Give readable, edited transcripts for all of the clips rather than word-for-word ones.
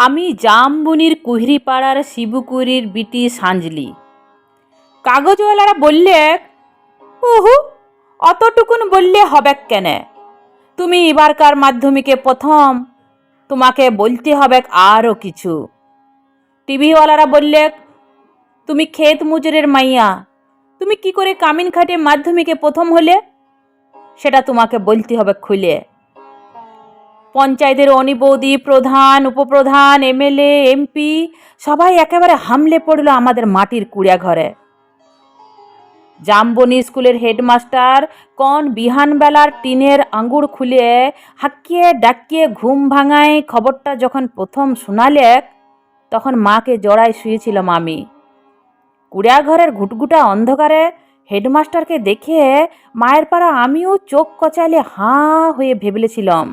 আমি জামবনির কুহরিপাড়ার শিবুকুরির বিটি সাঞ্জলি। কাগজওয়ালারা বললে, উহু, অতটুকুন বললে হবে কেনে? তুমি এবারকার মাধ্যমিকে প্রথম, তোমাকে বলতে হবে আরও কিছু। টিভিওয়ালারা বললে, তুমি ক্ষেত মজুরের মাইয়া, তুমি কি করে কামিন খাটে মাধ্যমিকে প্রথম হলে সেটা তোমাকে বলতে হবে খুলে। পঞ্চায়েতের অনিবৌদি, প্রধান, উপপ্রধান, এমএলএ, এমপি সবাই একেবারে হামলে পড়ল আমাদের মাটির কুড়িয়া ঘরে। জামবনি স্কুলের হেডমাস্টার কোন বিহানবেলার টিনের আঙুর খুলে হাঁকিয়ে ডাকিয়ে ঘুম ভাঙায় খবরটা যখন প্রথম শোনালে, তখন মাকে জড়ায় শুয়েছিলাম আমি। কুড়িয়া ঘরের ঘুটঘুটা অন্ধকারে হেডমাস্টারকে দেখে মায়ের পাড়া আমিও চোখ কচালে হাঁ হয়ে ভেবেছিলাম,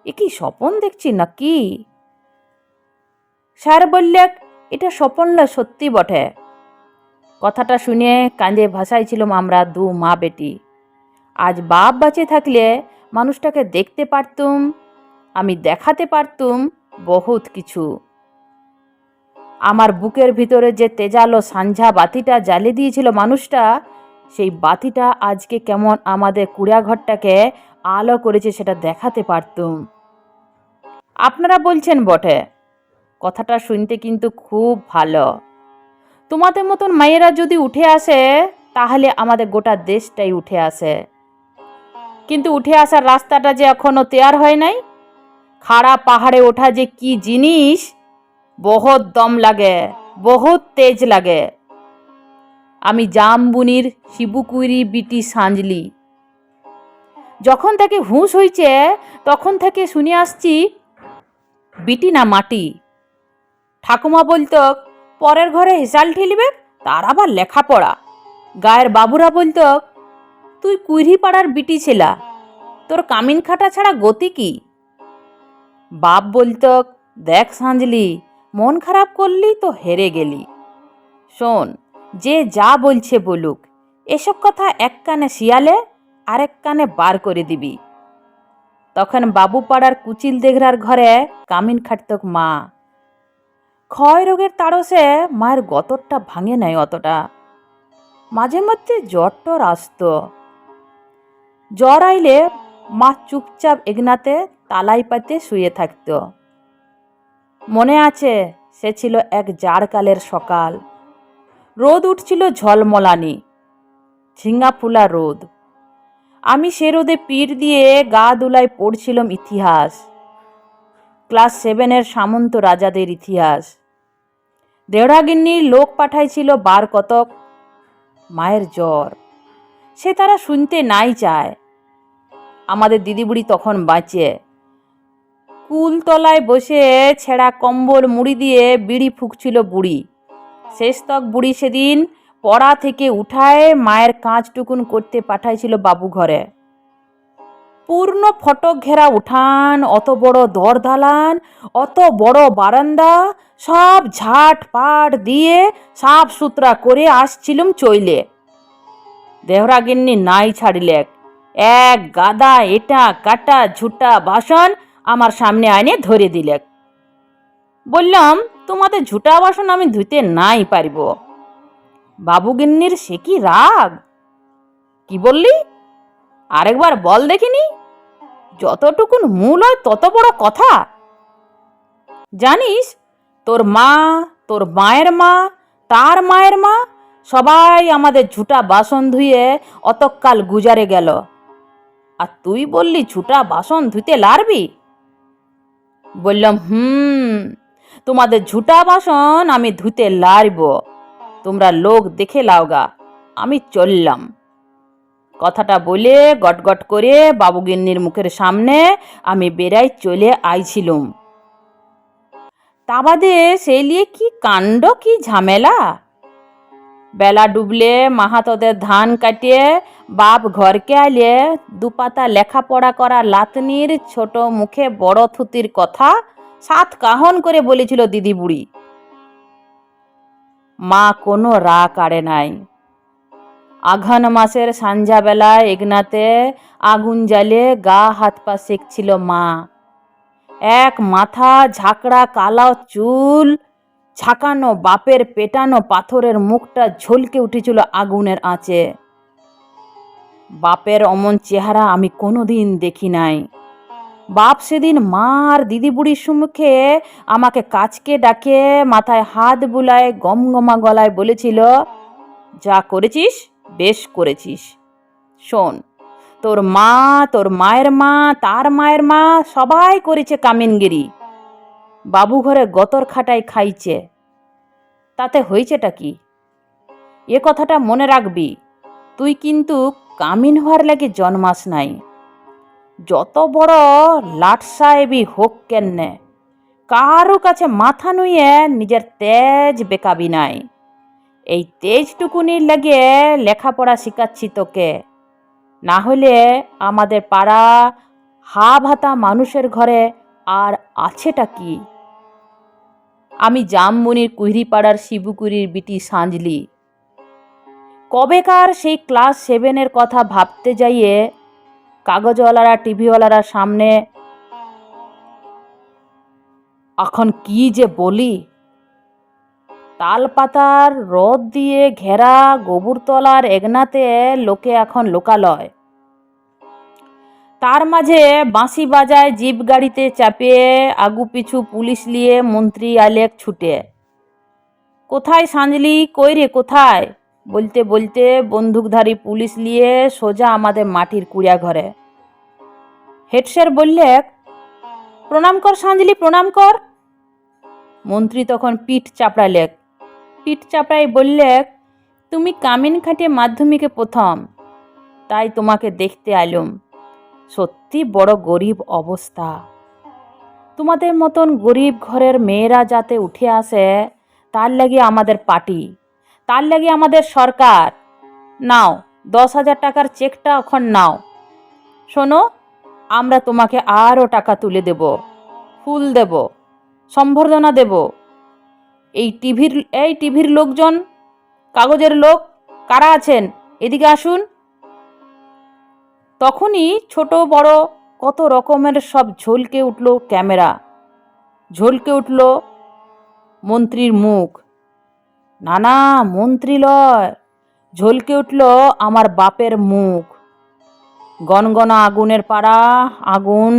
এ কি স্বপন দেখছি নাকি? স্যার বললে, এটা স্বপন নয়, সত্যি বটে। কথাটা শুনে কাঁদে ভাসাইছিলাম আমরা দু মা বেটি। আজ বাপ বাঁচে থাকলে মানুষটাকে দেখতে পারতুম, আমি দেখাতে পারতুম বহুত কিছু। আমার বুকের ভিতরে যে তেজালো সাঞ্ঝা বাতিটা জ্বালিয়ে দিয়েছিল মানুষটা, সেই বাতিটা আজকে কেমন আমাদের কুড়াঘরটাকে আলো করেছে সেটা দেখাতে পারতুম। আপনারা বলছেন বটে, কথাটা শুনতে কিন্তু খুব ভালো। তোমাদের মতন মায়েরা যদি উঠে আসে তাহলে আমাদের গোটা দেশটাই উঠে আসে। কিন্তু উঠে আসার রাস্তাটা যে এখনো তৈয়ার হয় নাই। খাড়া পাহাড়ে ওঠা যে কি জিনিস, বহুত দম লাগে, বহুত তেজ লাগে। আমি জামবনির শিবুকুরি বিটি সাঞ্জলি। যখন থেকে হুঁশ হয়েছে তখন থেকে শুনে আসছি বিটি না মাটি। ঠাকুমা বলতো, পরের ঘরে হেসাল ঠেলিবে, তার আবার লেখাপড়া। গায়ের বাবুরা বলতো, তুই কুইরিপাড়ার বিটি ছিলা, তোর কামিন খাটা ছাড়া গতি কি? বাপ বলতো, দেখ সাঞ্জলি, মন খারাপ করলি তো হেরে গেলি। শোন, যে যা বলছে বলুক, এসব কথা এক কানে শিয়ালে আরেক কানে বার করে দিবি। তখন বাবু পাড়ার কুচিল দেঘরার ঘরে কামিন খাটতক মা। ক্ষয় রোগের তাড়সে মায়ের গতরটা ভাঙে নাই অতটা। মাঝে মধ্যে জ্বর টর আসত। জ্বর আইলে মা চুপচাপ এগনাতে তালাই পাতে শুয়ে থাকত। মনে আছে, সে ছিল এক জাড়কালের সকাল। রোদ উঠছিল ঝলমলানি, ঝিঙ্গা ফুলা রোদ। আমি সে রোদে পিঠ দিয়ে গা দুলায় পড়ছিলাম ইতিহাস, ক্লাস 7-এর সামন্ত রাজাদের ইতিহাস। দেওড়াগিন্নির লোক পাঠাইছিল বার কতক। মায়ের জ্বর, সে তারা শুনতে নাই চায়। আমাদের দিদিবুড়ি তখন বাঁচে। কুলতলায় বসে ছেঁড়া কম্বল মুড়ি দিয়ে বিড়ি ফুঁকছিল বুড়ি। শেষতক বুড়ি সেদিন পড়া থেকে উঠায় মায়ের কাঁচটুকুন করতে পাঠাইছিল বাবু ঘরে। পূর্ণ ফটক ঘেরা উঠান, অত বড় দর দালান, অত বড় বারান্দা, সব ঝাট পাট দিয়ে সাফ সুতরা করে আসছিলুম চইলে। দেহরাগিন্নি নাই ছাড়িলেক, এক গাদা এটা কাটা ঝুটা বাসন আমার সামনে আনে ধরে দিলেক। বললাম, তোমাদের ঝুটা বাসন আমি ধুতে নাই পারিব। বাবুগিন্নির সে কি রাগ! কি বললি? আরেকবার বল দেখিনি। যতটুকুন মূল হয় তত বড় কথা। জানিস, তোর মা, তোর মায়ের মা, তার মায়ের মা সবাই আমাদের ঝুটা বাসন ধুয়ে অতকাল গুজারে গেল, আর তুই বললি ঝুটা বাসন ধুতে লারবি? বললাম, তোমাদের ঝুটা বাসন আমি ধুতে লারব, তোমরা লোক দেখে লাওগা, আমি চললাম। কথাটা বলে গটগট করে বাবুগিন্নির মুখের সামনে আমি বেড়াই চলে আইছিলুম। তা বাদে সে লিয়ে কি কাণ্ড, কি ঝামেলা! বেলা ডুবলে মাহাতদের ধান কাটিয়ে বাপ ঘরকে আইলে দুপাতা লেখাপড়া করা লাতনির ছোট মুখে বড় থুতির কথা 7 কাহন করে বলেছিল দিদি বুড়ি। মা কোনো রা কাড়ে নাই। আঘন মাসের সন্ধ্যাবেলায় এগনাতে আগুন জ্বালে গা হাত পা সেকছিল মা। এক মাথা ঝাঁকড়া কালো চুল, ঝাঁকানো বাপের পেটানো পাথরের মুখটা ঝলকে উঠেছিল আগুনের আঁচে। বাপের অমন চেহারা আমি কোনোদিন দেখি নাই। বাপ সেদিন মা আর দিদি বুড়ির সম্মুখে আমাকে কাছকে ডাকে মাথায় হাত বুলায় গমগমা গলায় বলেছিল, যা করেছিস বেশ করেছিস। শোন, তোর মা, তোর মায়ের মা, তার মায়ের মা সবাই করেছে কামিনগিরি, বাবু ঘরে গতর খাটাই খাইছে, তাতে হয়েছেটা কি? এ কথাটা মনে রাখবি, তুই কিন্তু কামিন হওয়ার লাগে জন্মাস নাই। যত বড় লাট সাহেবই হোক কেন্নে, কারো কাছে মাথা নুয়ে নিজের তেজ বেকাবি নাই। এই তেজটুকুনির লাগে লেখাপড়া শিখাচ্ছি তোকে, না হলে আমাদের পাড়া হা ভাতা মানুষের ঘরে আর আছেটা কি? আমি জামমনির কুহরিপাড়ার শিবুকুরির বিটি সাঁজলি। কবেকার সেই ক্লাস 7-এর কথা ভাবতে যাইয়ে কাগজওয়ালারা টিভিওয়ালারা সামনে এখন কি যে বলি, তালপাতার রদ দিয়ে ঘেরা গোবরতলার এগনাতে লোকে এখন লোকালয়। তার মাঝে বাঁশি বাজায় জিপ গাড়িতে চাপিয়ে আগু পিছু পুলিশ নিয়ে মন্ত্রী আলেক ছুটে। কোথায় সাঁজলি, কই রে কোথায় বলতে বলতে বন্দুকধারী পুলিশ নিয়ে সোজা আমাদের মাটির কুড়িয়া ঘরে। হেডস্যার বললে, প্রণাম কর সাঁজলি, প্রণাম কর। মন্ত্রী তখন পিঠ চাপড়াই বললে, তুমি কামিন খাটে মাধ্যমিকে প্রথম, তাই তোমাকে দেখতে আলুম। সত্যি বড় গরিব অবস্থা। তোমাদের মতন গরিব ঘরের মেয়েরা যাতে উঠে আসে, তার লাগে আমাদের পার্টি, তার লাগে আমাদের সরকার। নাও 10,000 টাকার চেকটা এখন নাও। শোনো, আমরা তোমাকে আরও টাকা তুলে দেব, ফুল দেব, সম্বর্ধনা দেব। এই টিভির লোকজন, কাগজের লোক কারা আছেন এদিকে আসুন। তখনই ছোট বড় কত রকমের সব ঝলকে উঠল ক্যামেরা, ঝলকে উঠল মন্ত্রীর মুখ। না না, মন্ত্রী লয়, ঝলকে উঠল আমার বাপের মুখ। গনগনা আগুনের পাড়া, আগুন,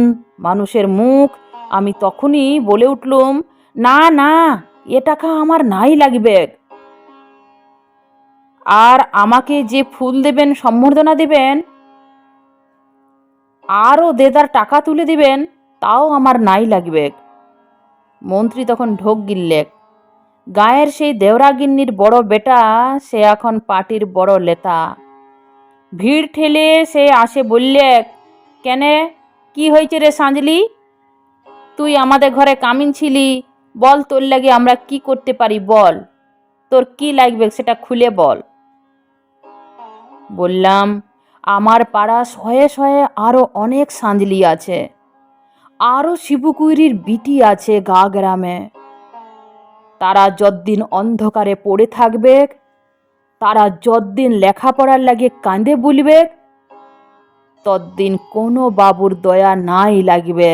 মানুষের মুখ। আমি তখনই বলে উঠলুম, না না, এ টাকা আমার নাই লাগবে। আর আমাকে যে ফুল দেবেন, সম্বর্ধনা দেবেন, আরও দেদার টাকা তুলে দিবেন, তাও আমার নাই লাগবে। মন্ত্রী তখন ঢোক গিললে। গায়ের সেই দেওরাগিন্নির বড় বেটা, সে এখন পার্টির বড় নেতা। ভিড় ঠেলে সে আসে বললে, কেনে, কি হয়েছে রে সাঁজলি? তুই আমাদের ঘরে কামিন ছিলি, বল তোর লাগে আমরা কি করতে পারি, বল তোর কি লাগবে সেটা খুলে বল। বললাম, আমার পাড়া শয়ে শয়ে আরও অনেক সাঁজলি আছে, আরও শিবুকুইরির বিটি আছে গা গ্রামে। তারা যতদিন অন্ধকারে পড়ে থাকবে, তারা যতদিন লেখাপড়ার লাগে কাঁদে বলবে, ততদিন কোনো বাবুর দয়া নাই লাগবে।